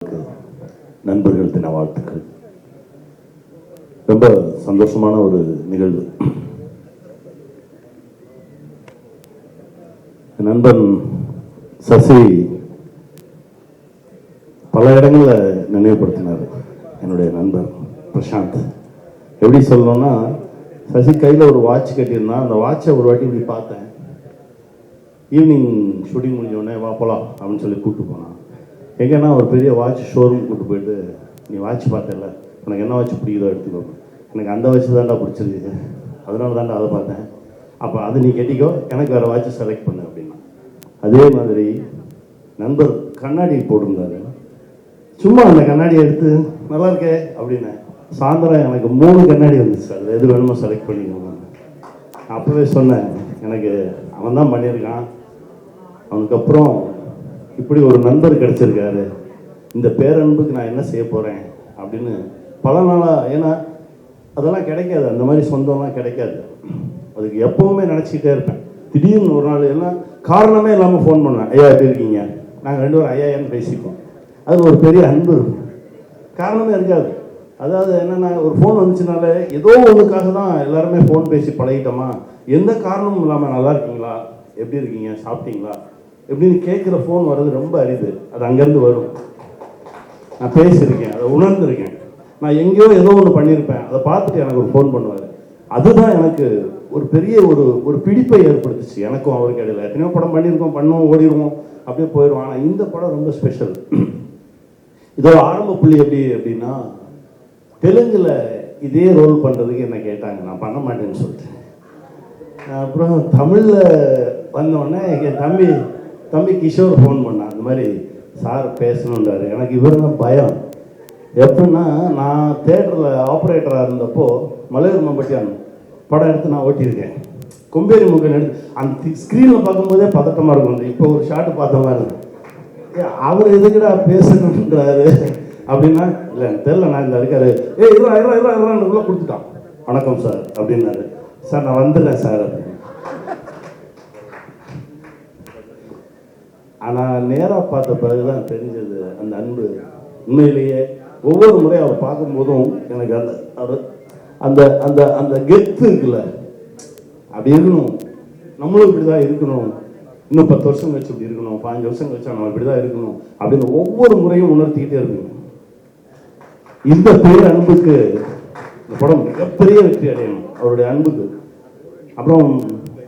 நண்பர்கள் தின வாழ்த்துக்கள். ரொம்ப சந்தோஷமான ஒரு நிகழ்வு. நண்பன் சசி பல இடங்களில் நினைவுபடுத்தினார். என்னுடைய நண்பர் பிரசாந்த் எப்படி சொல்லணும்னா, சசி கையில் ஒரு வாட்ச் கட்டியிருந்தான். அந்த வாட்சை ஒரு வாட்டி இப்படி பார்த்தேன். ஈவினிங் ஷூட்டிங் முடிஞ்சோடனே வா போகலாம் அப்படின்னு சொல்லி கூப்பிட்டு போனான். எங்கன்னா ஒரு பெரிய வாட்ச் ஷோரூம் கூப்பிட்டு போயிட்டு, நீ வாட்ச் பார்த்தல, உனக்கு என்ன வாட்ச் பிடிக்குதோ எடுத்துக்கோ, எனக்கு அந்த வாட்ச் தான்டா பிடிச்சிருக்கு, அதனால தான்டா அதை பார்த்தேன், அப்போ அது நீ கட்டிக்கோ, எனக்கு வேறு வாட்ச் செலக்ட் பண்ணு அப்படின்னா. அதே மாதிரி நண்பர் கண்ணாடி போட்டிருந்தாரு. சும்மா அந்த கண்ணாடியை எடுத்து நல்லா இருக்கே அப்படின்னு சாயந்தரம் எனக்கு 3 கண்ணாடி வந்துச்சு. அதில் எது வேணுமோ செலக்ட் பண்ணிக்கோங்க. அப்போவே சொன்னேன், எனக்கு அவன் தான் பண்ணியிருக்கான், அவனுக்கப்புறம் இப்படி ஒரு நண்பர் கிடைச்சிருக்காரு, இந்த பேரன்புக்கு நான் என்ன செய்ய போகிறேன் அப்படின்னு பல நாளாக. ஏன்னா அதெல்லாம் கிடைக்காது, அந்த மாதிரி சொந்தம்லாம் கிடைக்காது. அதுக்கு எப்போவுமே நினச்சிக்கிட்டே இருப்பேன். திடீர்னு ஒரு நாள் எல்லாம் காரணமே இல்லாமல் ஃபோன் பண்ணேன், ஐயா எப்படி இருக்கீங்க, நாங்கள் 2 பேரும் ஐயான்னு பேசிப்போம். அது ஒரு பெரிய அன்பு இருக்கும், காரணமே இருக்காது. அதாவது என்னென்னா, ஒரு ஃபோன் வந்துச்சுனாலே ஏதோ ஒன்றுக்காக தான் எல்லாருமே ஃபோன் பேசி பழகிட்டோமா, எந்த காரணமும் இல்லாமல் நல்லா இருக்கீங்களா, எப்படி இருக்கீங்க, சாப்பிட்டீங்களா எப்படின்னு கேட்குற ஃபோன் வர்றது ரொம்ப அரிது. அது அங்கேருந்து வரும். நான் பேசியிருக்கேன், அதை உணர்ந்திருக்கேன். நான் எங்கேயோ ஏதோ ஒன்று பண்ணியிருப்பேன், அதை பார்த்துட்டு எனக்கு ஒரு ஃபோன் பண்ணுவார். அதுதான் எனக்கு ஒரு பெரிய ஒரு பிடிப்பை ஏற்படுத்துச்சு எனக்கும் அவருக்கு இடையில. எத்தனையோ படம் பண்ணியிருக்கோம், பண்ணுவோம், ஓடிடுவோம், அப்படியே போயிடுவோம். ஆனால் இந்த படம் ரொம்ப ஸ்பெஷல். இதோட ஆரம்ப புள்ளி எப்படி அப்படின்னா, தெலுங்கில் இதே ரோல் பண்ணுறதுக்கு என்ன கேட்டாங்க, நான் பண்ண மாட்டேன்னு சொல்லிட்டேன். அப்புறம் தமிழில் வந்தோடனே என் தம்பி கிஷோர் ஃபோன் பண்ணான், இந்த மாதிரி சார் பேசணுன்றாரு. எனக்கு இவர் தான் பயம். எப்படின்னா, நான் தேட்டரில் ஆப்ரேட்டராக இருந்தப்போ மலையூர் மம்பட்டியான் படம் எடுத்து நான் ஓட்டியிருக்கேன். கொம்பேரி முகன் எடுத்து அந்த ஸ்க்ரீனில் பார்க்கும்போதே பதட்டமாக இருக்கும். இப்போ ஒரு ஷாட்டு பார்த்த மாதிரி, அவர் எதுக்குடா பேசணுன்றாரு அப்படின்னா, இல்லை எனக்கு தெரியல, நான் இந்த இருக்காரு, இருக்காருக்குள்ளே கொடுத்துட்டான். வணக்கம் சார் அப்படின்னாரு. சார் நான் வந்துடுறேன் சார் அப்படின்னு. ஆனால் நேராக பார்த்த பிறகு தான் தெரிஞ்சது அந்த அன்பு. உண்மையிலேயே ஒவ்வொரு முறையும் அவர் பார்க்கும்போதும் எனக்கு அந்த அந்த அந்த கெத்து இருக்குல்ல, அப்படி இருக்கணும், நம்மளும் இப்படி தான் இருக்கணும், இன்னும் 10 வருஷம் கழிச்சு இப்படி இருக்கணும், 15 வருஷம் கழிச்சா நம்ம இப்படி தான் இருக்கணும் அப்படின்னு ஒவ்வொரு முறையும் உணர்த்திக்கிட்டே இருக்கணும். இந்த பெரிய அன்புக்கு இந்த படம் மிகப்பெரிய வெற்றி அடையணும், அவருடைய அன்புக்கு. அப்புறம்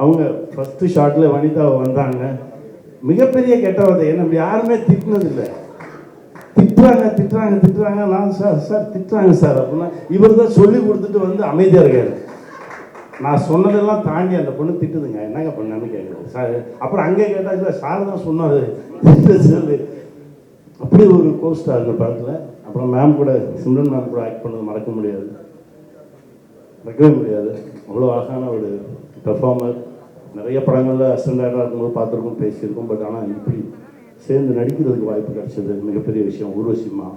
அவங்க ஃபஸ்ட்டு ஷார்ட்ல வனிதா வந்தாங்க. மிகப்பெரிய கெட்ட வார்த்தை, என்ன இப்படி யாருமே திட்டினது இல்லை. திட்டுறாங்க. நான் சார் திட்டுறாங்க சார் அப்படின்னா, இவர் தான் சொல்லி கொடுத்துட்டு வந்து அமைதியாக இருக்காரு. நான் சொன்னதெல்லாம் தாண்டி அந்த பொண்ணு திட்டுதுங்க, என்னங்க பண்ணான்னு கேட்குறது சார். அப்புறம் அங்கே கேட்டால் இல்லை சார் தான் சொன்னார் சொல்லு. அப்படி ஒரு கோஸ்டார் இந்த படத்தில். அப்புறம் மேம் கூட, சிம்ரன் மேம் கூட ஆக்ட் பண்ணது மறக்கவே முடியாது. அவ்வளோ அழகான ஒரு பெர்ஃபார்மர். நிறைய படங்களில் அசிஸ்டண்டாக இருக்கும்போது பார்த்துருக்கோம், பேசியிருக்கோம். பட் ஆனால் இப்படி சேர்ந்து நடிக்கிறதுக்கு வாய்ப்பு கிடைச்சது மிகப்பெரிய விஷயம். ஊர்வசிமா,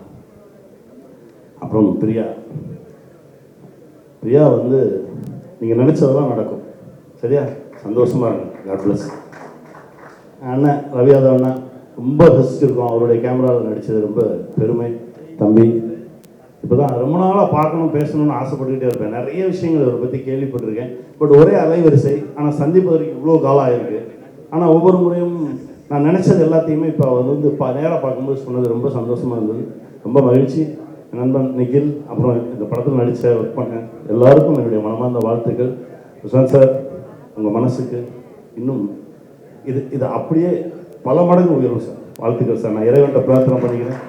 அப்புறம் பிரியா வந்து நீங்கள் நினச்சதெல்லாம் நடக்கும், சரியா? சந்தோஷமாக இருக்கும். God bless. அண்ணன் ரவி யாதவ் அண்ணா ரொம்ப ரசிச்சிருக்கோம், அவருடைய கேமராவில் நடித்தது ரொம்ப பெருமை. தம்பி இப்போ தான் ரொம்ப நாளாக பார்க்கணும், பேசணும்னு ஆசைப்பட்டுக்கிட்டே இருப்பேன். நிறைய விஷயங்கள் இவரை பற்றி கேள்விப்பட்டிருக்கேன். பட் ஒரே அலைவரிசை, ஆனால் சந்திப்பதற்கு இவ்வளோ காலம் ஆகிருக்கு. ஆனால் ஒவ்வொரு முறையும் நான் நினச்சது எல்லாத்தையுமே இப்போ அவர் வந்து நேராக பார்க்கும்போது சொன்னது ரொம்ப சந்தோஷமாக இருந்தது. ரொம்ப மகிழ்ச்சி. நண்பன் நிகில், அப்புறம் இந்த படத்தில் நடித்த ஒர்க் பண்ண எல்லாருக்கும் என்னுடைய மனமார்ந்த வாழ்த்துக்கள். சுஷாந்த் சார், உங்கள் மனசுக்கு இன்னும் இது அப்படியே பல மடங்கு உயரும் சார். வாழ்த்துக்கள் சார். நான் இறைவன்கிட்ட பிரார்த்தனை பண்ணிக்கிறேன்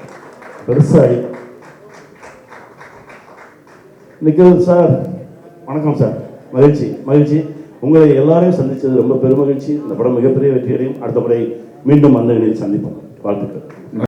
பெருசாகி. நிகில் சார், வணக்கம் சார். மகிழ்ச்சி. உங்களை எல்லாரையும் சந்தித்தது ரொம்ப பெருமகிழ்ச்சி. இந்த படம் மிகப்பெரிய வெற்றியடையும். அடுத்த முறை மீண்டும் அந்த நிலையில் சந்திப்போம். வாழ்த்துக்கள்.